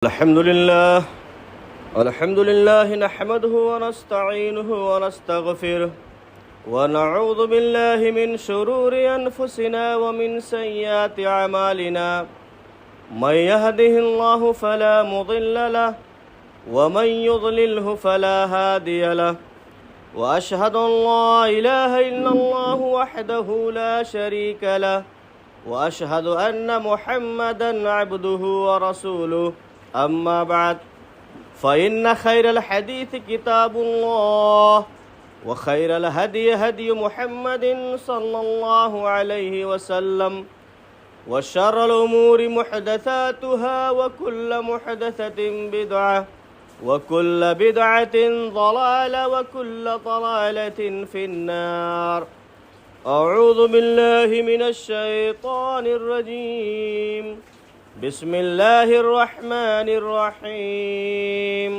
अल्हम्दुलिल्लाह नहमदुहु व नस्तईनुहु व नस्तगफिरुह व नऊज़ु बिल्लाहि मिन शुरूरि अनफुसिना व मिन सय्यिआति अमालिना मन यहदिहिल्लाहु फला मुदिल्ल लहु व मन युद्लिल्हु फला हादिय लहु व अशहदु अल्ला इलाहा इल्लल्लाहु वहदहु ला शरीक लहु व अशहदु अन्न मुहम्मदन अब्दुहु व रसूलुहु अम्मा बाद फ़इन्न खैरल हदीस किताबुल्लाह व खैरल हदी हदी मुहम्मदिन सल्लल्लाहु अलैहि वसल्लम व शर्रल उमूरि मुहदसातुहा व कुल्ल मुहदसतिन बिदअह व कुल्ल बिदअतिन ज़लालह व कुल्ल ज़लालतिन फिन्नार। अऊज़ु बिल्लाहि मिनश शैतानिर रजीम। बिस्मिल्लाहिर्रहमानिर्रहीम।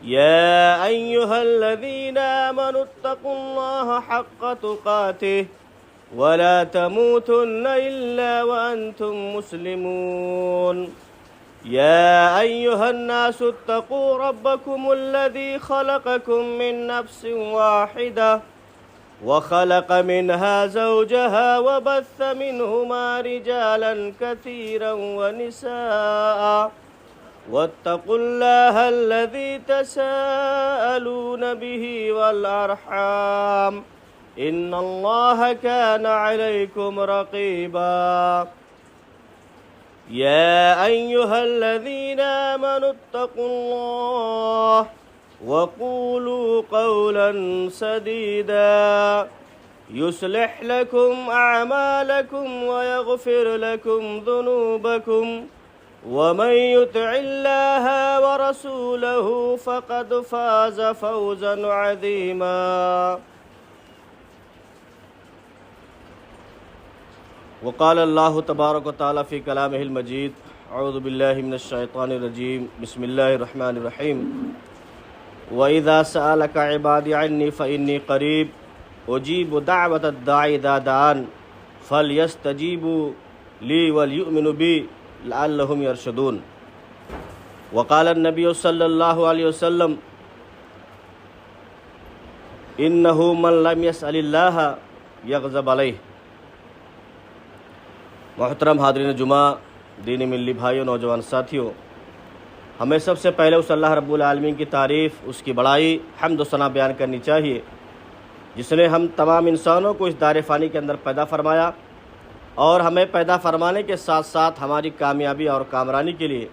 या अय्युहल्लज़ीना आमनुत्तक़ुल्लाह हक़्क़ तुक़ातिह वला तमूतुन्न इल्ला व अंतुम मुस्लिमून। या अय्युहन्नासुत्तक़ू रब्बकुमुल्लज़ी ख़लक़कुम मिन नफ्सिन वाहिदा वख़लक़ मिन्हा ज़ौजहा वबस्स मिन्हुमा रिजालन कसीरन वनिसाअ वत्तक़ुल्लाहा अल्लज़ी तसाअलून बिही वल अर्हाम इन्नल्लाहा कान अलैकुम रक़ीबा। या अय्युहल्लज़ीना आमनुत्तक़ुल्लाह वक़ूलू क़ौलन सदीदा युस्लिह लकुम अअमालकुम वयग़फ़िर लकुम ज़ुनूबकुम वमन युतिइल्लाह व रसूलहु फ़क़द फ़ाज़ फ़ौज़न अज़ीमा। वक़ाल अल्लाहु तबारक व तआला फ़ी कलामिहिल मजीद। अऊज़ु बिल्लाहि मिनश शैतानिर रजीम। बिस्मिल्लाहिर रहमानिर रहीम। वइज़ा सअलक इबादी अन्नी फ़इन्नी क़रीब उजीबु दाअवतद दाइ इज़ा दआन फ़लयस्तजीबू ली वलयुमिनु बी लअल्लहुम यरशुदून। वक़ाल अन्नबिय्यु सल्लल्लाहु अलैहि वसल्लम इन्नहु मन लम यसअलिल्लाह यग़ज़ब अलैहि। मोहतरम हाज़रीन जुमा, दीनी मिल्ली भाइयों, नौजवान साथियों, हमें सबसे पहले उस अल्लाह रब्बुल आलमीन की तारीफ़, उसकी बड़ाई, हम्द व सना बयान करनी चाहिए जिसने हम तमाम इंसानों को इस दायरे फ़ानी के अंदर पैदा फरमाया और हमें पैदा फरमाने के साथ साथ हमारी कामयाबी और कामरानी के लिए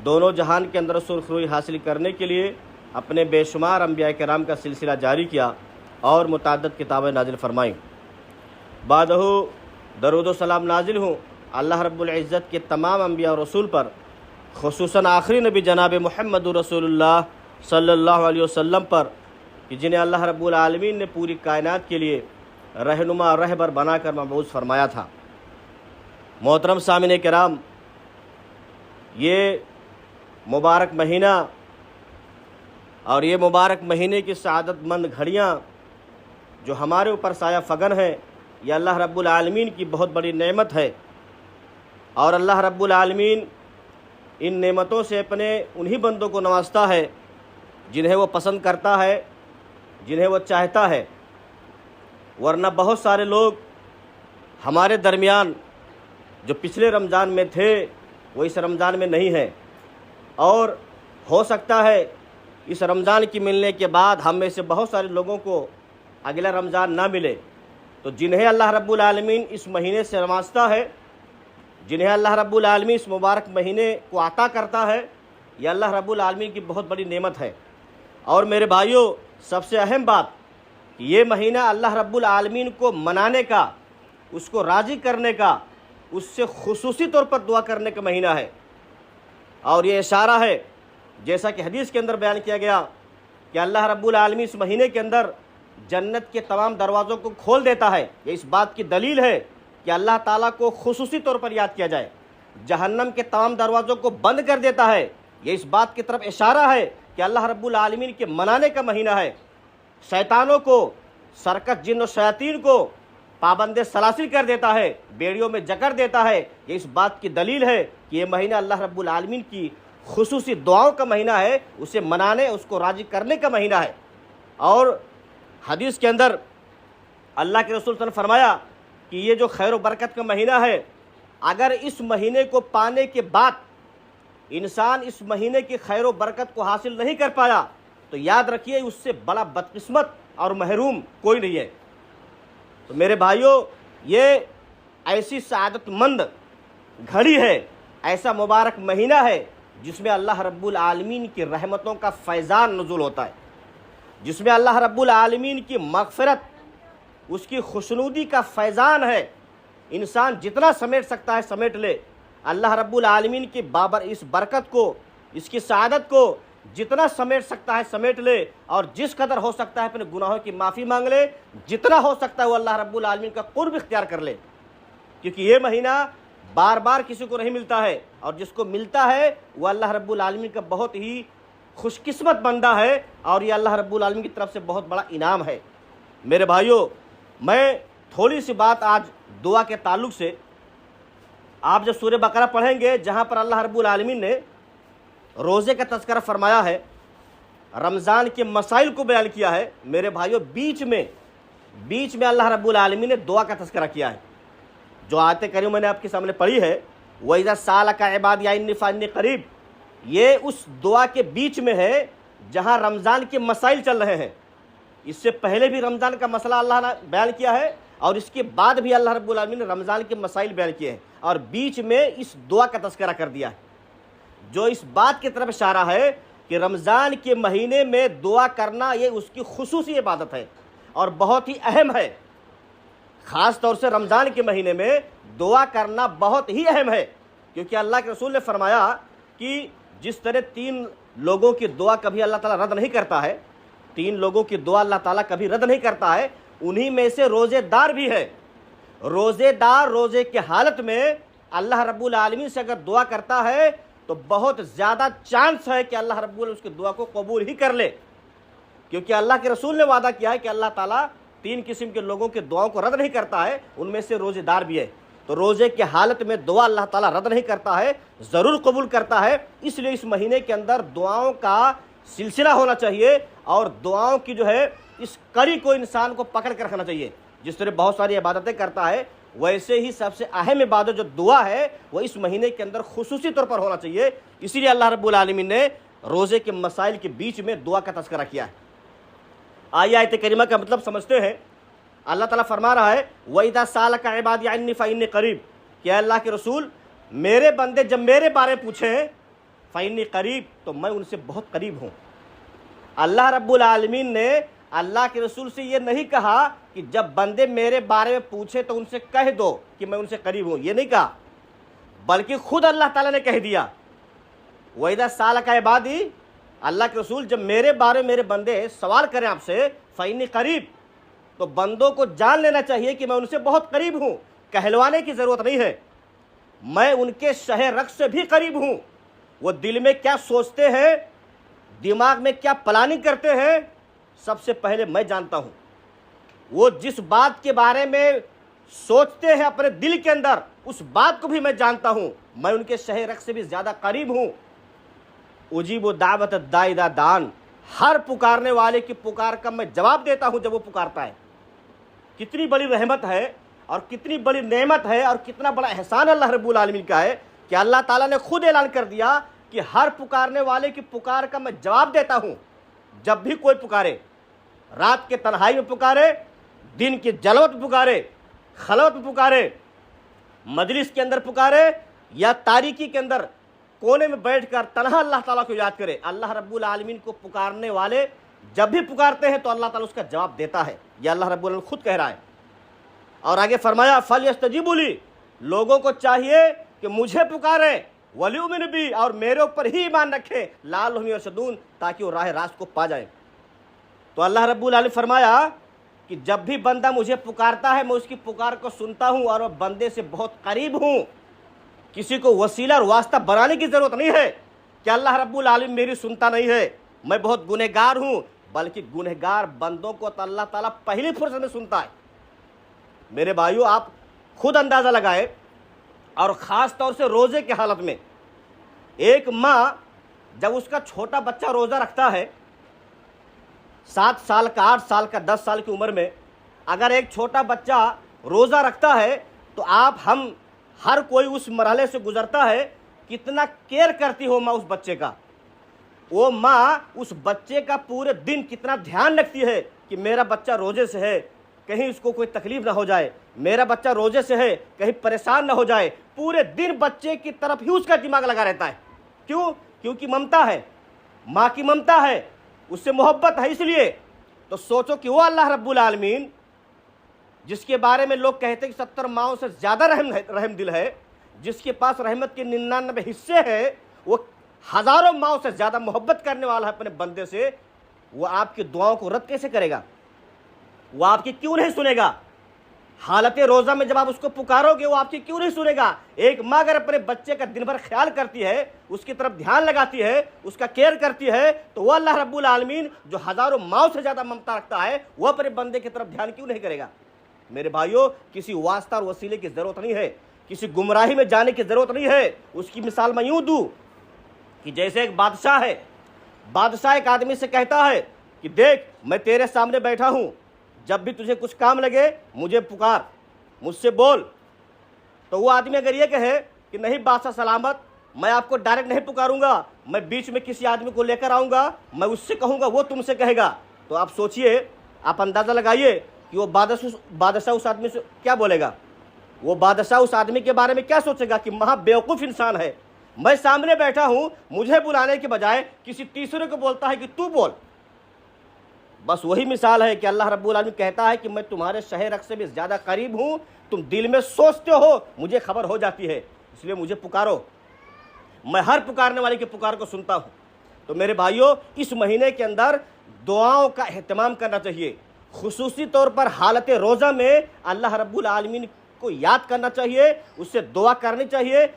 दोनों जहान के अंदर सुरखरुई हासिल करने के लिए अपने बेशुमार अंबिया किराम का सिलसिला जारी किया और मुतअद्दिद किताबें नाजिल फरमाईं। बादहु दरूद व सलाम नाजिल हूँ अल्लाह रब्बुल इज़्ज़त के तमाम अंबिया और रसूल पर, खुसूसन आखिरी नबी जनाब मुहम्मदुर रसूलुल्लाह सल्लल्लाहु अलैहि वसल्लम पर कि जिन्हें अल्लाह रब्बुल आलमीन ने पूरी कायनात के लिए रहनुमा रहबर बनाकर मबऊस फरमाया था। मोहतरम सामिन किराम, ये मुबारक महीना और ये मुबारक महीने की सआदतमंद घड़ियाँ जो हमारे ऊपर साया फ़गन है, यह अल्लाह रब्बुल आलमीन की बहुत बड़ी नेमत है और अल्लाह रब्बुल आलमीन इन नेमतों से अपने उन्हीं बंदों को नवाजता है जिन्हें वो पसंद करता है, जिन्हें वो चाहता है। वरना बहुत सारे लोग हमारे दरमियान जो पिछले रमज़ान में थे वो इस रमज़ान में नहीं हैं और हो सकता है इस रमज़ान की मिलने के बाद हम में से बहुत सारे लोगों को अगला रमज़ान ना मिले। तो जिन्हें अल्लाह रब्बुल आलमीन इस महीने से नवाजता है, जिन्हें अल्लाह रब्बुल आलमीन इस मुबारक महीने को अता करता है, यह अल्लाह रब्बुल आलमीन की बहुत बड़ी नेमत है। और मेरे भाइयों, सबसे अहम बात, ये महीना अल्लाह रब्बुल आलमीन को मनाने का, उसको राज़ी करने का, उससे खुसूसी तौर पर दुआ करने का महीना है। और ये इशारा है, जैसा कि हदीस के अंदर बयान किया गया कि अल्लाह रब्बुल आलमीन इस महीने के अंदर जन्नत के तमाम दरवाज़ों को खोल देता है। ये इस बात की दलील है कि अल्लाह ताला को खुसूसी तौर पर याद किया जाए। जहन्नम के तमाम दरवाज़ों को बंद कर देता है। ये इस बात की तरफ इशारा है कि अल्लाह रब्बुल आलमीन के मनाने का महीना है। शैतानों को, सरकस जिन और शयातीन को पाबंदे सलासिल कर देता है, बेड़ियों में जकड़ देता है। ये इस बात की दलील है कि ये महीना अल्लाह रब्बुल आलमीन की खुसूसी दुआओं का महीना है, उसे मनाने, उसको राजी करने का महीना है। और हदीस के अंदर अल्लाह के रसूल ने फरमाया कि ये जो खैर व बरकत का महीना है, अगर इस महीने को पाने के बाद इंसान इस महीने की खैर व बरकत को हासिल नहीं कर पाया तो याद रखिए उससे बड़ा बदकिस्मत और महरूम कोई नहीं है। तो मेरे भाइयों, ये ऐसी सआदतमंद घड़ी है, ऐसा मुबारक महीना है जिसमें अल्लाह रब्बुल आलमीन की रहमतों का फैज़ान नुज़ुल होता है, जिसमें अल्लाह रब्बुल आलमीन की मग़फ़िरत, उसकी खुशनुदी का फैज़ान है। इंसान जितना समेट सकता है समेट ले। अल्लाह रब्बुल आलमीन की बाबर इस बरकत को, इसकी सआदत को जितना समेट सकता है समेट ले, और जिस कदर हो सकता है अपने गुनाहों की माफ़ी मांग ले, जितना हो सकता है वो अल्लाह रब्बुल आलमीन का कुर्ब इख्तियार कर ले, क्योंकि ये महीना बार बार किसी को नहीं मिलता है, और जिसको मिलता है वो अल्लाह रब्बुल आलमीन का बहुत ही खुशकिस्मत बंदा है, और ये अल्लाह रब्बुल आलमीन की तरफ से बहुत बड़ा इनाम है। मेरे भाइयों, मैं थोड़ी सी बात आज दुआ के ताल्लुक़ से, आप जब सूरह बकरा पढ़ेंगे जहाँ पर अल्लाह रब्बुल आलमीन ने रोज़े का तज़किरा फरमाया है, रमज़ान के मसाइल को बयान किया है, मेरे भाइयों बीच में अल्लाह रब्बुल आलमीन ने दुआ का तज़किरा किया है। जो आयत करीम मैंने आपके सामने पढ़ी है, वइज़ा सालका इबादी अन्नी फ़अन्नी क़रीब, ये उस दुआ के बीच में है जहाँ रमज़ान के मसाइल चल रहे हैं। इससे पहले भी रमज़ान का मसला अल्लाह ने बयान किया है, और इसके बाद भी अल्लाह रब्बुल आलमीन ने रमज़ान के मसाइल बयान किए हैं, और बीच में इस दुआ का तज़किरा कर दिया है, जो इस बात की तरफ इशारा है कि रमज़ान के महीने में दुआ करना ये उसकी खुसूसी इबादत है और बहुत ही अहम है। ख़ास तौर से रमज़ान के महीने में दुआ करना बहुत ही अहम है, क्योंकि अल्लाह के रसूल ने फरमाया कि जिस तरह 3 लोगों की दुआ कभी अल्लाह ताला रद्द नहीं करता है, 3 लोगों की दुआ अल्लाह ताला कभी रद्द नहीं करता है, उन्हीं में से रोज़ेदार भी है। रोज़ेदार रोज़े की हालत में अल्लाह रब्बुल आलमीन से अगर दुआ करता है तो बहुत ज़्यादा चांस है कि अल्लाह रब्बुल उसकी दुआ को कबूल ही कर ले, क्योंकि अल्लाह के रसूल ने वादा किया है कि अल्लाह ताला 3 किस्म के लोगों की दुआओं को रद्द नहीं करता है, उनमें से रोज़ेदार भी है। तो रोज़े की हालत में दुआ अल्लाह ताला रद्द नहीं करता है, ज़रूर कबूल करता है। इसलिए इस महीने के अंदर दुआओं का सिलसिला होना चाहिए, और दुआओं की जो है इस कड़ी को इंसान को पकड़ कर रखना चाहिए। जिस तरह बहुत सारी इबादतें करता है, वैसे ही सबसे अहम इबादत जो दुआ है वो इस महीने के अंदर खुसूसी तौर पर होना चाहिए। इसीलिए अल्लाह रब्बुल आलमीन ने रोज़े के मसाइल के बीच में दुआ का तज़किरा किया है। आइए आयत करीमा का मतलब समझते हैं। अल्लाह ताला फरमा रहा है, वइज़ा सालका इबादी अन्नी फ़अन्नी क़रीब, कि अल्लाह के रसूल मेरे बंदे जब मेरे बारे में पूछें फ़अन्नी क़रीब, तो मैं उनसे बहुत करीब हूँ। अल्लाह रब्बुल आलमीन ने अल्लाह के रसूल से ये नहीं कहा कि जब बंदे मेरे बारे में पूछे तो उनसे कह दो कि मैं उनसे करीब हूँ, ये नहीं कहा, बल्कि खुद अल्लाह ताला ने कह दिया वइज़ा सालका इबादी, अल्लाह के रसूल जब मेरे बारे में मेरे बंदे सवाल करें आपसे फ़अन्नी क़रीब, तो बंदों को जान लेना चाहिए कि मैं उनसे बहुत करीब हूँ। कहलवाने की ज़रूरत नहीं है, मैं उनके शह रग से भी करीब हूँ। वो दिल में क्या सोचते हैं, दिमाग में क्या प्लानिंग करते हैं, सबसे पहले मैं जानता हूँ। वो जिस बात के बारे में सोचते हैं अपने दिल के अंदर, उस बात को भी मैं जानता हूँ। मैं उनके शह रग से भी ज़्यादा करीब हूँ। उजीबु दावत दाई दा दान, हर पुकारने वाले की पुकार का मैं जवाब देता हूँ जब वो पुकारता है। कितनी बड़ी रहमत है और कितनी बड़ी नेमत है और कितना बड़ा एहसान अल्लाह रब्बुल आलमीन का है कि अल्लाह ताला ने खुद ऐलान कर दिया कि हर पुकारने वाले की पुकार का मैं जवाब देता हूँ। जब भी कोई पुकारे, रात के तन्हाई में पुकारे, दिन की जलवत में पुकारे, खलवत में पुकारे, मजलिस के अंदर पुकारे, या तारीकी के अंदर कोने में बैठकर तन्हा अल्लाह ताला को याद करे, अल्लाह रब्बुल आलमीन को पुकारने वाले जब भी पुकारते हैं तो अल्लाह ताला उसका जवाब देता है। यह अल्लाह रब्बुल आलमीन खुद कह रहा है। और आगे फरमाया फलयस्तजीबू ली, लोगों को चाहिए कि मुझे पुकारें, वलियुमिनु बी, और मेरे ऊपर ही ईमान रखें, लअल्लहुम यरशदून, ताकि वो राह रास्त को पा जाए। तो अल्लाह रब्बुल आलमीन फरमाया कि जब भी बंदा मुझे पुकारता है मैं उसकी पुकार को सुनता हूँ और वह बंदे से बहुत करीब हूँ। किसी को वसीला और वास्ता बनाने की ज़रूरत नहीं है कि अल्लाह रब्बुल आलमीन मेरी सुनता नहीं है, मैं बहुत गुनहगार हूँ, बल्कि गुनहगार बंदों को तो अल्लाह ताला पहली फुर्सत में सुनता है। मेरे भाइयों, आप खुद अंदाज़ा लगाए, और ख़ास तौर से रोज़े की हालत में एक माँ जब उसका छोटा बच्चा रोज़ा रखता है, 7 साल का, 8 साल का, 10 साल की उम्र में अगर एक छोटा बच्चा रोज़ा रखता है तो हम हर कोई उस मरहले से गुजरता है, कितना केयर करती हो माँ उस बच्चे का। वो माँ उस बच्चे का पूरे दिन कितना ध्यान रखती है कि मेरा बच्चा रोज़े से है, कहीं उसको कोई तकलीफ ना हो जाए, मेरा बच्चा रोज़े से है, कहीं परेशान ना हो जाए। पूरे दिन बच्चे की तरफ ही उसका दिमाग लगा रहता है। क्यों? क्योंकि ममता है, माँ की ममता है, उससे मोहब्बत है। इसलिए तो सोचो कि वो अल्लाह रब्बुल आलमीन जिसके बारे में लोग कहते हैं कि 70 माओं से ज़्यादा रहम दिल है, जिसके पास रहमत के 99 हिस्से हैं, वो हज़ारों माओं से ज़्यादा मोहब्बत करने वाला है अपने बंदे से। वो आपकी दुआओं को रद्द कैसे करेगा? वो आपकी क्यों नहीं सुनेगा? हालत रोज़ा में जब आप उसको पुकारोगे वो आपकी क्यों नहीं सुनेगा? एक माँ अगर अपने बच्चे का दिन भर ख्याल करती है, उसकी तरफ ध्यान लगाती है, उसका केयर करती है, तो वह अल्लाह रब्बुल आलमीन जो हज़ारों माओं से ज़्यादा ममता रखता है, वह अपने बंदे की तरफ ध्यान क्यों नहीं करेगा? मेरे भाइयों, किसी वास्ता और वसीले की ज़रूरत नहीं है, किसी गुमराही में जाने की ज़रूरत नहीं है। उसकी मिसाल मैं यूँ दूँ कि जैसे एक बादशाह है, बादशाह एक आदमी से कहता है कि देख, मैं तेरे सामने बैठा हूँ, जब भी तुझे कुछ काम लगे मुझे पुकार, मुझसे बोल। तो वो आदमी अगर ये कहे कि नहीं बादशाह सलामत, मैं आपको डायरेक्ट नहीं पुकारूंगा, मैं बीच में किसी आदमी को लेकर आऊँगा, मैं उससे कहूँगा, वो तुमसे कहेगा, तो आप सोचिए, आप अंदाज़ा लगाइए कि वो बादशाह उस आदमी से क्या बोलेगा। वो बादशाह उस आदमी के बारे में क्या सोचेगा कि महा बेवकूफ़ इंसान है, मैं सामने बैठा हूँ, मुझे बुलाने के बजाय किसी तीसरे को बोलता है कि तू बोल। बस वही मिसाल है कि अल्लाह रब्बुल आलमीन कहता है कि मैं तुम्हारे शहर रख से भी ज़्यादा करीब हूँ, तुम दिल में सोचते हो, मुझे खबर हो जाती है, इसलिए मुझे पुकारो, मैं हर पुकारने वाले की पुकार को सुनता हूँ। तो मेरे भाइयों, इस महीने के अंदर दुआओं का एहतमाम करना चाहिए। खुसूसी तौर पर हालत रोज़ा में अल्लाह रब्बुल आलमीन को याद करना चाहिए, उससे दुआ करनी चाहिए,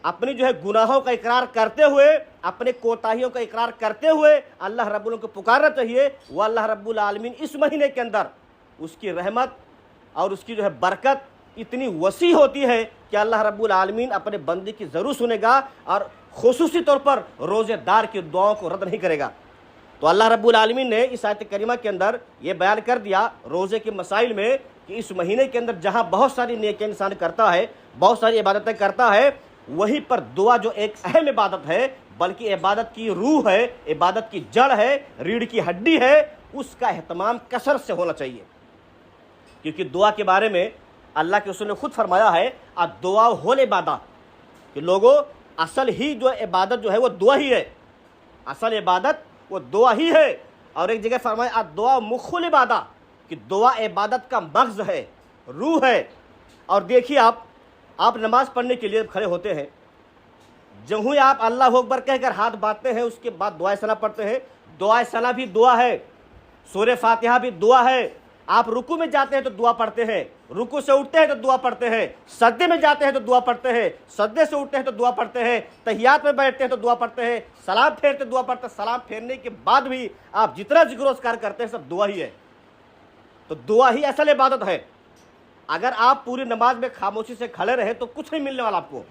अपनी जो है गुनाहों का इकरार करते हुए, अपने कोताहियों का इकरार करते हुए अल्लाह रब्बुल को पुकारना चाहिए। वह अल्लाह रब्बुल आलमीन इस महीने के अंदर उसकी रहमत और उसकी जो है बरकत इतनी वसी होती है कि अल्लाह रब्बुल आलमीन अपने बंदे की ज़रूर सुनेगा और खुसूसी तौर पर रोज़ेदार की दुआओं को रद्द नहीं करेगा। तो अल्लाह रब्बुल आलमीन ने इस आयत करीमा के अंदर ये बयान कर दिया रोज़े के मसाइल में कि इस महीने के अंदर जहाँ बहुत सारी नेकियां इंसान करता है, बहुत सारी इबादतें करता है, वहीं पर दुआ जो एक अहम इबादत है, बल्कि इबादत की रूह है, इबादत की जड़ है, रीढ़ की हड्डी है, उसका एहतमाम कसरत से होना चाहिए। क्योंकि दुआ के बारे में अल्लाह के रसूल ने खुद फरमाया है, दुआ होल इबादत, कि लोगों असल ही जो इबादत जो है वो दुआ ही है, असल इबादत वो दुआ ही है। और एक जगह फरमाया दुआ मुखुल इबादत, कि दुआ इबादत का मग़ज़ है, रूह है। और देखिए, आप नमाज पढ़ने के लिए खड़े होते हैं, जब ही आप अल्लाह अकबर कहकर हाथ बांधते हैं, उसके बाद दुआ सना पढ़ते हैं। दुआ सना भी दुआ है, सूरह फातिहा भी दुआ है। आप रुकू में जाते हैं तो दुआ पढ़ते हैं, रुकू से उठते हैं तो दुआ पढ़ते हैं, सजदे में जाते हैं तो दुआ पढ़ते हैं, सजदे से उठते हैं तो दुआ पढ़ते हैं, तहियात में बैठते हैं तो दुआ पढ़ते हैं, सलाम फेरते दुआ पढ़ते हैं, सलाम फेरने के बाद भी आप जितना जिक्र-ओ-अस्कार करते हैं सब दुआ ही है। तो दुआ ही असल इबादत है। अगर आप पूरी नमाज में खामोशी से खड़े रहे तो कुछ नहीं मिलने वाला आपको।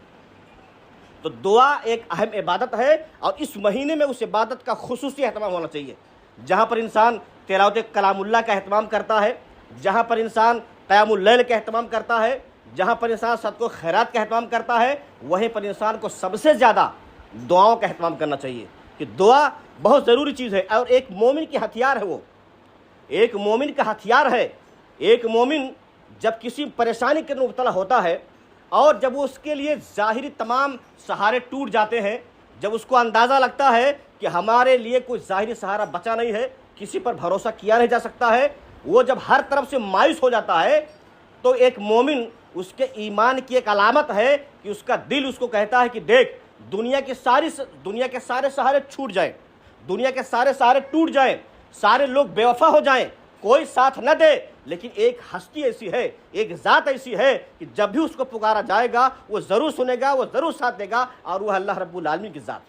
तो दुआ एक अहम इबादत है और इस महीने में उस इबादत का खुसूसी एहतमाम होना चाहिए। जहाँ पर इंसान तिलावत कलामुल्लाह का एहतमाम करता है, जहाँ पर इंसान क़यामुल लैल का एहतमाम करता है, जहाँ पर इंसान सदक़ो खैरात का एहतमाम करता है, वहीं पर इंसान को सबसे ज़्यादा दुआओं का एहतमाम करना चाहिए। कि दुआ बहुत ज़रूरी चीज़ है और एक मोमिन की हथियार है, वो एक मोमिन का हथियार है। एक मोमिन जब किसी परेशानी के अंदर मुब्तला होता है और जब वो उसके लिए ज़ाहिरी तमाम सहारे टूट जाते हैं, जब उसको अंदाज़ा लगता है कि हमारे लिए कोई ज़ाहिरी सहारा बचा नहीं है, किसी पर भरोसा किया नहीं जा सकता है, वो जब हर तरफ से मायूस हो जाता है, तो एक मोमिन, उसके ईमान की एक अलामत है कि उसका दिल उसको कहता है कि देख, दुनिया के सारे सहारे छूट जाएं, दुनिया के सारे सहारे टूट जाएं, सारे लोग बेवफा हो जाएं, कोई साथ न दे, लेकिन एक हस्ती ऐसी है, एक ज़ात ऐसी है कि जब भी उसको पुकारा जाएगा वो ज़रूर सुनेगा, वो ज़रूर साथ देगा, और वह अल्लाह रब्बुल आलमीन की ज़ात।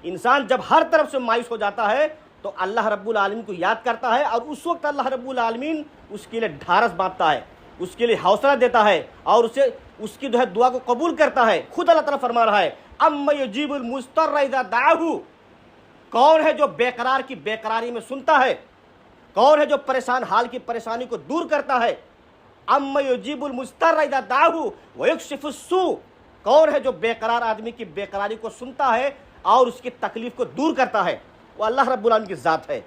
इंसान जब हर तरफ से मायूस हो जाता है तो अल्लाह रब्बुल आलमीन को याद करता है और उस वक्त अल्लाह रब्बुल आलमीन उसके लिए ढारस बांधता है, उसके लिए हौसला देता है और उसे उसकी जो है दुआ को कबूल करता है। खुद अल्लाह ताला फरमा रहा है, अम्मा युजीबुल मुस्तर्र इज़ा दाअहू, कौन है जो बेकरार की बेकरारी में सुनता है, कौन है जो परेशान हाल की परेशानी को दूर करता है। अम्मा युजीबुल मुस्तर्र इज़ा दाअहू व यक्शिफुस सू, कौन है जो बेकरार आदमी की बेकरारी को सुनता है और उसकी तकलीफ को दूर करता है, वो अल्लाह रब्बुल आलमीन की ज़ात है।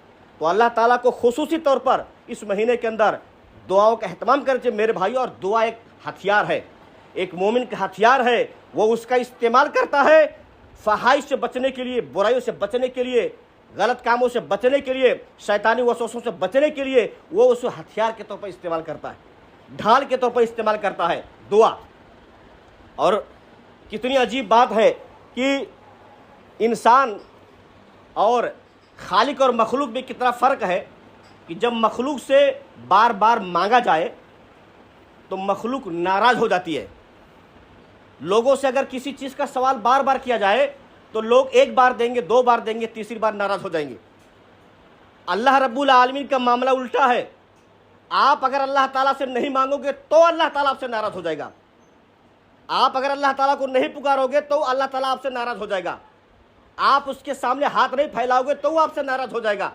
तो अल्लाह ताला को खुसूसी तौर पर इस महीने के अंदर दुआओं का अहतमाम करना चाहिए मेरे भाई। और दुआ एक हथियार है, एक मोमिन का हथियार है, वो उसका इस्तेमाल करता है फहाइश से बचने के लिए, बुराइयों से बचने के लिए, गलत कामों से बचने के लिए, शैतानी वसवसों से बचने के लिए वो उस हथियार के तौर पर इस्तेमाल करता है, ढाल के तौर पर इस्तेमाल करता है दुआ। और कितनी अजीब बात है कि इंसान और खालिक और मखलूक में कितना फ़र्क है कि जब मखलूक से बार बार मांगा जाए तो मखलूक नाराज़ हो जाती है। लोगों से अगर किसी चीज़ का सवाल बार बार किया जाए तो लोग एक बार देंगे, दो बार देंगे, तीसरी बार नाराज़ हो जाएंगे। अल्लाह रब्बुल आलमीन का मामला उल्टा है। आप अगर अल्लाह ताला से नहीं मांगोगे तो अल्लाह ताला आपसे नाराज़ हो जाएगा। आप अगर अल्लाह ताला को नहीं पुकारोगे तो अल्लाह ताला आपसे नाराज़ हो जाएगा। आप उसके सामने हाथ नहीं फैलाओगे तो वो आपसे नाराज़ हो जाएगा।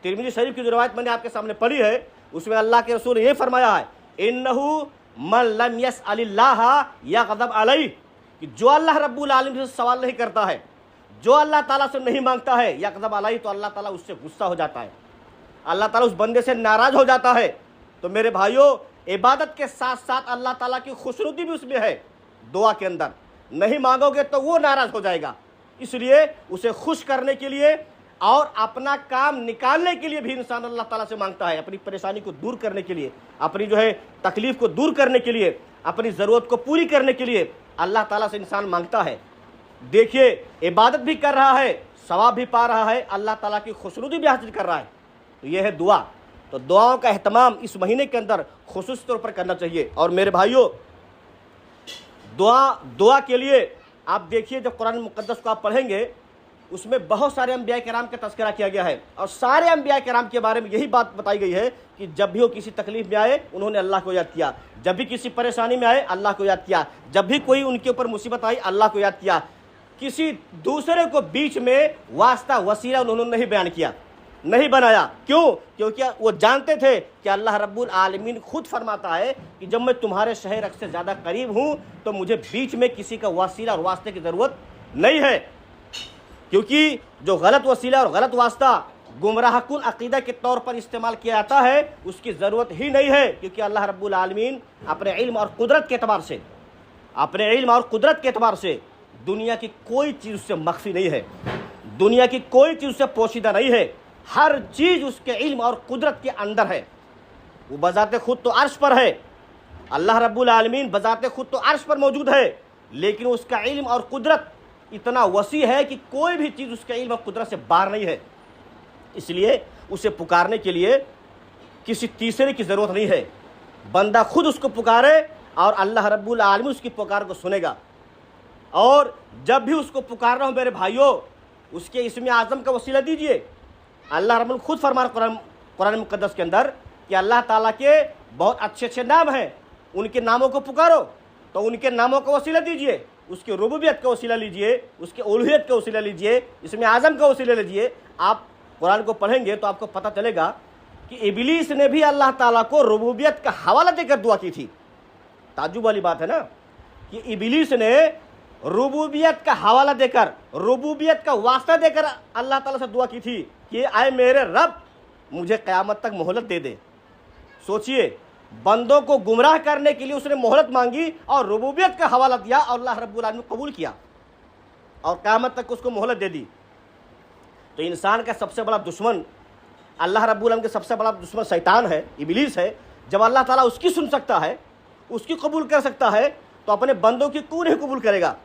तिरमिज़ी शरीफ की जो रवायत मैंने आपके सामने पढ़ी है उसमें अल्लाह के रसूल ने ये फरमाया है, इन्नहु मन लम यसअलिल्लाह यग़ज़ब अलैहि, कि जो अल्लाह रब्बुल आलमीन से सवाल नहीं करता है, जो अल्लाह ताला से नहीं मांगता है, यग़ज़ब अलैहि, तो अल्लाह ताला उससे गुस्सा हो जाता है, अल्लाह ताला उस बंदे से नाराज़ हो जाता है। तो मेरे भाइयों, इबादत के साथ साथ अल्लाह ताला की खुशनुदी भी उसमें है। दुआ के अंदर नहीं मांगोगे तो वो नाराज़ हो जाएगा, इसलिए उसे खुश करने के लिए और अपना काम निकालने के लिए भी इंसान अल्लाह ताला से मांगता है, अपनी परेशानी को दूर करने के लिए, अपनी जो है तकलीफ़ को दूर करने के लिए, अपनी ज़रूरत को पूरी करने के लिए अल्लाह ताला से इंसान मांगता है। देखिए, इबादत भी कर रहा है, सवाब भी पा रहा है, अल्लाह ताला की खुशनुदी भी हासिल कर रहा है। तो यह है दुआ। तो दुआओं का अहतमाम इस महीने के अंदर खुसूसी तौर पर करना चाहिए। और मेरे भाइयों, दुआ के लिए आप देखिए, जब कुरान मुक़द्दस को आप पढ़ेंगे उसमें बहुत सारे अंबिया किराम का तज़किरा किया गया है और सारे अंबिया किराम के बारे में यही बात बताई गई है कि जब भी वो किसी तकलीफ में आए उन्होंने अल्लाह को याद किया, जब भी किसी परेशानी में आए अल्लाह को याद किया, जब भी कोई उनके ऊपर मुसीबत आई अल्लाह को याद किया। किसी दूसरे को बीच में वास्ता वसीला उन्होंने नहीं बयान किया, नहीं बनाया। क्यों? क्योंकि वो जानते थे कि अल्लाह रब्बुल आलमीन खुद फरमाता है कि जब मैं तुम्हारे शहर से ज़्यादा करीब हूँ तो मुझे बीच में किसी का वसीला और वास्ते की ज़रूरत नहीं है। क्योंकि जो गलत वसीला और गलत वास्ता गुमराहकुन अकीदा के तौर पर इस्तेमाल किया जाता है उसकी ज़रूरत ही नहीं है। क्योंकि अल्लाह रब्बुल आलमीन अपने इल्म और कुदरत के एतबार से, अपने इल्म और कुदरत के एतबार से दुनिया की कोई चीज़ उससे मख्फी नहीं है, दुनिया की कोई चीज़ उससे पोशीदा नहीं है। हर चीज़ उसके इल्म और कुदरत के अंदर है। वो बज़ाते खुद तो अर्श पर है, अल्लाह रब्बुल आलमीन बज़ाते खुद तो अर्श पर मौजूद है, लेकिन उसका इल्म और कुदरत इतना वसी है कि कोई भी चीज़ उसके इल्म और कुदरत से बाहर नहीं है। इसलिए उसे पुकारने के लिए किसी तीसरे की ज़रूरत नहीं है। बंदा खुद उसको पुकारे और अल्लाह रब्बुल आलमीन उसकी पुकार को सुनेगा। और जब भी उसको पुकारना हो मेरे भाइयों, उसके इस्म आज़म का वसीला दीजिए। अल्लाह रब्बुल खुद फरमा कुरान मुक़द्दस के अंदर कि अल्लाह ताला के बहुत अच्छे अच्छे नाम हैं, उनके नामों को पुकारो। तो उनके नामों का वसीला दीजिए, उसके रुबूबियत का वसीला लीजिए, उसके उलूहियत का वसीला लीजिए, इसमें आज़म का वसीला लीजिए। आप कुरान को पढ़ेंगे तो आपको पता चलेगा कि इबलीस ने भी अल्लाह ताला को रुबूबियत का हवाला देकर दुआ की थी। ताज्जुब वाली बात है ना कि इबलीस ने रुबूबियत का हवाला देकर, रुबूबियत का वास्ता देकर अल्लाह ताला से दुआ की थी कि आए मेरे रब, मुझे क़यामत तक मोहलत दे दे। सोचिए, बंदों को गुमराह करने के लिए उसने मोहलत मांगी और रुबूबियत का हवाला दिया और अल्लाह रब्बुल आलमीन कबूल किया और क़यामत तक उसको मोहलत दे दी। तो इंसान का सबसे बड़ा दुश्मन, अल्लाह रब्बुल आलमीन का सबसे बड़ा दुश्मन शैतान है, इबलीस है। जब अल्लाह ताला उसकी सुन सकता है, उसकी कबूल कर सकता है, तो अपने बंदों की क्यों नहीं कबूल करेगा।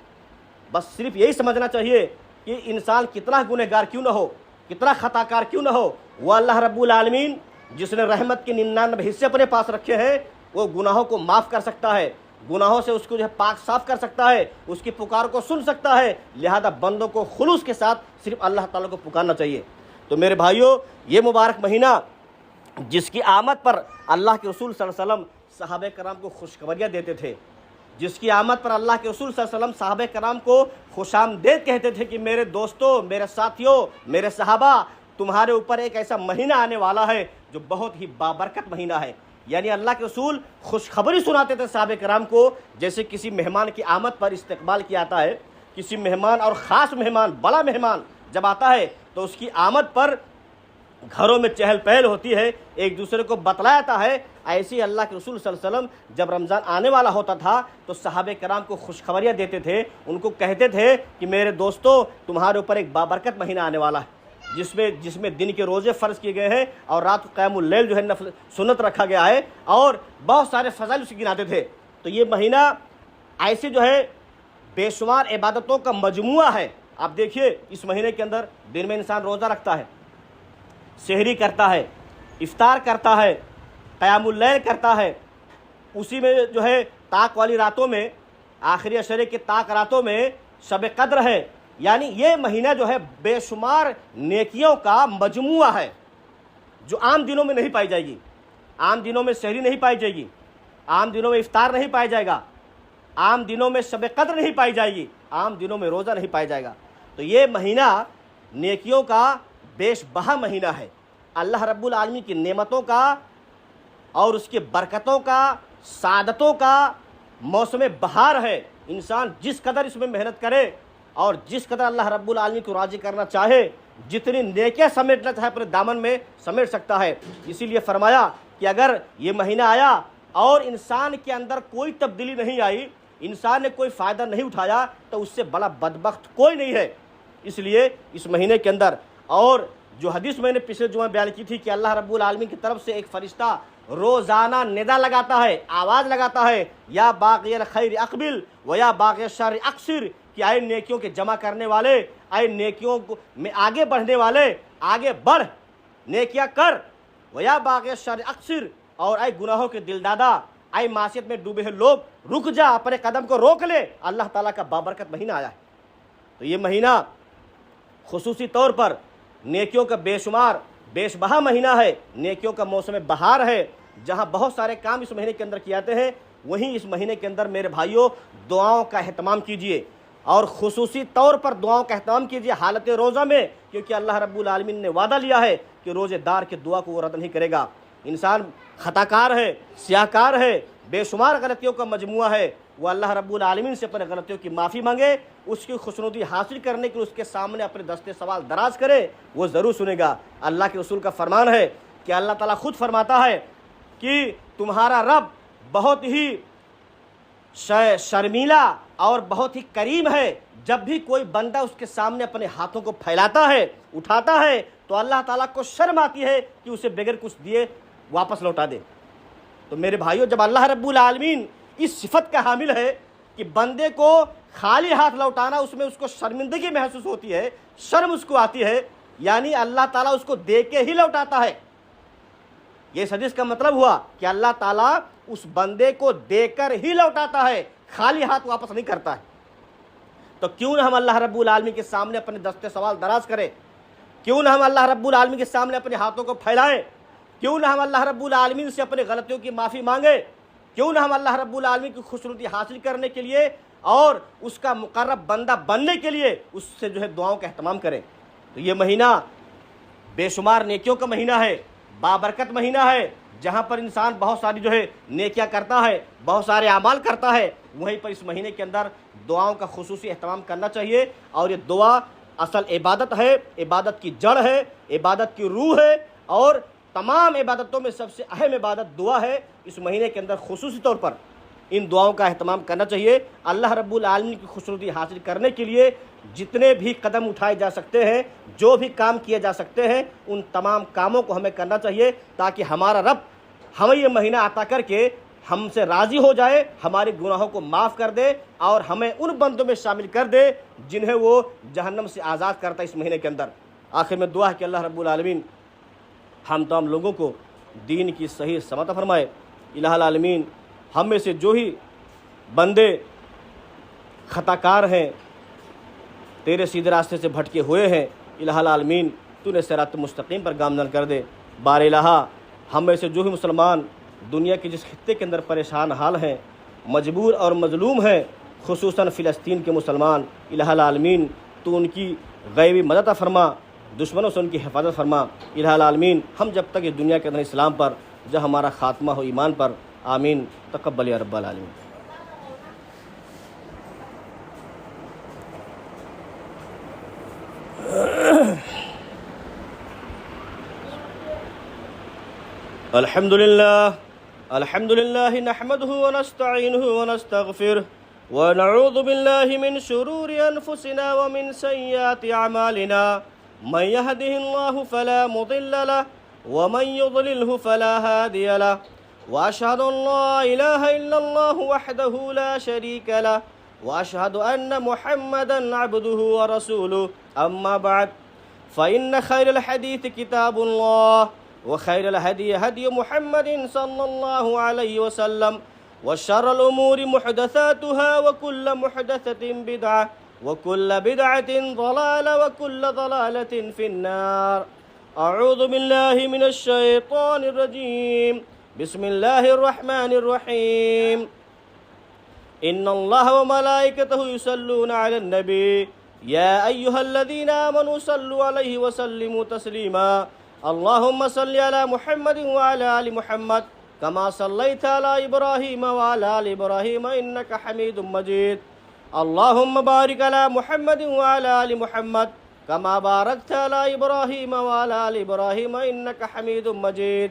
बस सिर्फ यही समझना चाहिए कि इंसान कितना गुनहगार क्यों ना हो, कितना खताकार क्यों ना हो, वह अल्लाह रब्बुल आलमीन जिसने रहमत के 99 हिस्से अपने पास रखे हैं, वो गुनाहों को माफ़ कर सकता है, गुनाहों से उसको जो है पाक साफ कर सकता है, उसकी पुकार को सुन सकता है। लिहाजा बंदों को खुलूस के साथ सिर्फ अल्लाह ताला को पुकारना चाहिए। तो मेरे भाइयों, ये मुबारक महीना जिसकी आमद पर अल्लाह के रसूल सल्लल्लाहु अलैहि वसल्लम सहाबे कराम को खुशखबरियाँ देते थे, जिसकी आमद पर अल्लाह के रसूल सल्लल्लाहु अलैहि वसल्लम सहाबे कराम को खुशामदेद कहते थे कि मेरे दोस्तों, मेरे साथियों, मेरे सहाबा, तुम्हारे ऊपर एक ऐसा महीना आने वाला है जो बहुत ही बाबरकत महीना है। यानी अल्लाह के रसूल खुशखबरी सुनाते थे सहाबे कराम को, जैसे किसी मेहमान की आमद पर इस्तकबाल किया जाता है। किसी मेहमान और ख़ास मेहमान, बड़ा मेहमान जब आता है तो उसकी आमद पर घरों में चहल पहल होती है, एक दूसरे को बतलाया जाता है। ऐसे ही अल्लाह के रसूल सल्लल्लाहु अलैहि वसल्लम जब रमज़ान आने वाला होता था तो सहाबे कराम को खुशखबरियाँ देते थे, उनको कहते थे कि मेरे दोस्तों, तुम्हारे ऊपर एक बाबरकत महीना आने वाला है, जिसमें दिन के रोज़े फ़र्ज किए गए हैं और रात को क़यामुल लैल जो है नफल सुन्नत रखा गया है, और बहुत सारे फ़ज़ाइल उसके गिनाते थे। तो ये महीना ऐसे जो है बेशुमार इबादतों का मजमुआ है। आप देखिए, इस महीने के अंदर दिन में इंसान रोज़ा रखता है, सहरी करता है, इफ्तार करता है, क़यामुल लैल करता है। उसी में जो है ताक वाली रातों में, आखिरी अशरे के ताक रातों में शब कद्र है। यानी ये महीना जो है बेशुमार नेकियों का मजमुआ है, जो आम दिनों में नहीं पाई जाएगी। आम दिनों में सहरी नहीं पाई जाएगी, आम दिनों में इफ्तार नहीं पाया जाएगा, आम दिनों में शब कद्र नहीं पाई जाएगी, आम दिनों में रोज़ा नहीं पाया जाएगा। तो ये महीना नेकियों का बेशबहा महीना है, अल्लाह रब्बुल आलमीन की नेमतों का और उसके बरकतों का, सादतों का मौसम बहार है। इंसान जिस कदर इसमें मेहनत करे और जिस कदर अल्लाह रब्बुल आलमीन को राज़ी करना चाहे, जितनी नेकियां समेटना चाहे अपने दामन में समेट सकता है। इसीलिए फरमाया कि अगर ये महीना आया और इंसान के अंदर कोई तब्दीली नहीं आई, इंसान ने कोई फ़ायदा नहीं उठाया, तो उससे बड़ा बदबख्त कोई नहीं है। इसलिए इस महीने के अंदर, और जो हदीस मैंने पिछले जुमे बयान की थी कि अल्लाह रब्बुल आलमीन की तरफ से एक फ़रिश्ता रोज़ाना निदा लगाता है, आवाज़ लगाता है, या बाग़ियल खैर अक़बिल व या बाग़ियल शर अक़सिर, कि आए नेकियों के जमा करने वाले, आए नेकियों को में आगे बढ़ने वाले, आगे बढ़, नेकियां कर, व या बाग़ियल शर अक़सिर, और आए गुनाहों के दिलदादा, आए मासियत में डूबे हैं लोग, रुक जा, अपने कदम को रोक ले। अल्लाह ताला का बाबरकत महीना आया है। तो ये महीना खुसूसी तौर पर नेकियों का बेशुमार बेशबहा महीना है, नेकियों का मौसम बहार है। जहाँ बहुत सारे काम इस महीने के अंदर किए जाते हैं, वहीं इस महीने के अंदर मेरे भाइयों दुआओं का एहतमाम कीजिए, और खुसूसी तौर पर दुआओं का एहतमाम कीजिए हालत रोज़ा में, क्योंकि अल्लाह रब्बुल आलमीन ने वादा लिया है कि रोज़ेदार की दुआ को वो रद्द नहीं करेगा। इंसान खताकार है, स्याहकार है, बेशुमार गलतियों का मजमुआ है, वो अल्लाह रब्बुल आलमीन से अपने गलतियों की माफ़ी मांगे, उसकी खुशनुदी हासिल करने के लिए उसके सामने अपने दस्ते सवाल दराज करे, वो ज़रूर सुनेगा। अल्लाह के रसूल का फरमान है कि अल्लाह ताला खुद फरमाता है कि तुम्हारा रब बहुत ही शर्मीला और बहुत ही करीम है। जब भी कोई बंदा उसके सामने अपने हाथों को फैलाता है, उठाता है, तो अल्लाह ताला को शर्म आती है कि उसे बगैर कुछ दिए वापस लौटा दे। तो मेरे भाइयों, जब अल्लाह रब्बुल आलमीन इस सिफत का हामिल है कि बंदे को खाली हाथ लौटाना, उसमें उसको शर्मिंदगी महसूस होती है, शर्म उसको आती है, यानी अल्लाह ताला उसको दे के ही लौटाता है। ये हदीस का मतलब हुआ कि अल्लाह ताला उस बंदे को देकर ही लौटाता है, खाली हाथ वापस नहीं करता है। तो क्यों ना हम अल्लाह रब्बुल आलमीन के सामने अपने दस्ते सवाल दराज करें, क्यों ना हम अल्लाह रब्बुल आलमीन के सामने अपने हाथों को फैलाएं, क्यों ना हम अल्लाह रब्बुल आलमीन से अपने गलतियों की माफ़ी मांगे, क्यों ना हम अल्लाह रब्बुल आलमीन की खुशनुदी हासिल करने के लिए और उसका मुकर्रब बंदा बनने के लिए उससे जो है दुआओं का एहतमाम करें। तो ये महीना बेशुमार नेकियों का महीना है, बाबरकत महीना है, जहाँ पर इंसान बहुत सारी जो है नेकियां करता है, बहुत सारे अमाल करता है। वहीं पर इस महीने के अंदर दुआओं का खुसूसी एहतमाम करना चाहिए। और ये दुआ असल इबादत है, इबादत की जड़ है, इबादत की रूह है, और तमाम इबादतों में सबसे अहम इबादत दुआ है। इस महीने के अंदर खुसूसी तौर पर इन दुआओं का एहतमाम करना चाहिए। अल्लाह रब्बुल आलमीन की खुशनुदी हासिल करने के लिए जितने भी कदम उठाए जा सकते हैं, जो भी काम किए जा सकते हैं, उन तमाम कामों को हमें करना चाहिए, ताकि हमारा रब हमें ये महीना अता करके हमसे राज़ी हो जाए, हमारे गुनाहों को माफ़ कर दे और हमें उन बंदों में शामिल कर दे जिन्हें वो जहन्नम से आज़ाद करता है इस महीने के अंदर। आखिर में दुआ है कि अल्लाह रब्बुल आलमीन हम तमाम लोगों को दीन की सही समझ फरमाए। इलाहुल आलमीन हम में से जो ही बंदे खताकार हैं, तेरे सीधे रास्ते से भटके हुए हैं, इलाहुल आलमीन तू ने सिरात मुस्तकीम पर गामजन कर दे। बार इलाहा हम में से जो भी मुसलमान दुनिया के जिस खित्ते के अंदर परेशान हाल हैं, मजबूर और मजलूम हैं, खुसूसन फ़िलिस्तीन के मुसलमान, इलाहुल आलमीन तू उनकी गैबी मदद फरमा, दुश्मनों से उनकी हिफाजत फरमा। इलाहुल आलमीन हम जब तक इस दुनिया के अंदर इस्लाम पर, जब हमारा ख़ात्मा हो ईमान पर। आमीन तक़ब्बल या रब्बल आलमीन। अल्हम्दुलिल्लाह नहमदुहु व नस्तईनुहु व नस्तगफिरुह व नऊज़ु बिल्लाहि मिन शुरूरि अनफुसिना व मिन सय्यिआति अमालिना मन यहदिहिल्लाहु फला मुदिल्ल लहु व मन युद्लिलहु फला हादिय लहु व अशहदु अल्ला इलाहा इल्लल्लाहु वहदहु ला शरीका लहु व अशहदु अन्न मुहम्मदन अब्दुहु व रसूलुहु अम्मा बअद फ़इन्न खैरल हदीस किताबुल्लाह व खैरल हदी हदी मुहम्मदिन सल्लल्लाहु अलैहि वसल्लम व शर्रल उमूरि मुहदसातुहा व कुल्लु मुहदसतिन बिदअह व कुल्लु बिदअतिन ज़लाला व कुल्लु ज़लालतिन फिन्नार। अऊज़ु बिल्लाहि मिनश शैतानिर रजीम। बिस्मिल्लाहिर रहमानिर रहीम। इन्नल्लाह व मलाइकतहु युसल्लूना अलन नबी या अय्युहल्लज़ीना आमनू सल्लु अलैहि व सल्लिमू तस्लीमा। अल्लाहुम्मा सल्लि अला मुहम्मदिन व अला आलि मुहम्मद कमा सल्लैता अला इब्राहीम व अला आलि इब्राहीम इन्नका हमीदुम मजीद। अल्लाहुम्मा बारिक अला मुहम्मदिन व अला आलि मुहम्मद कमा बारकता अला इब्राहीम व अला आलि इब्राहीम इन्नका हमीदुम मजीद।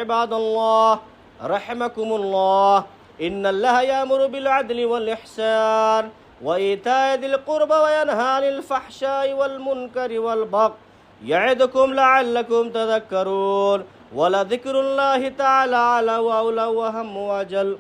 इबादल्लाह रहमकुमुल्लाह इन्नल्लाह यामुरु बिल अदलि वल इहसान व ईताइ दिल कुर्बा व यनहा अनिल फहशाइ वल मुनकरि वल बग़य यअदुकुम लअल्लकुम तज़क्करून व लज़िक्रुल्लाहि तआला अला व अला व अहम व अजल।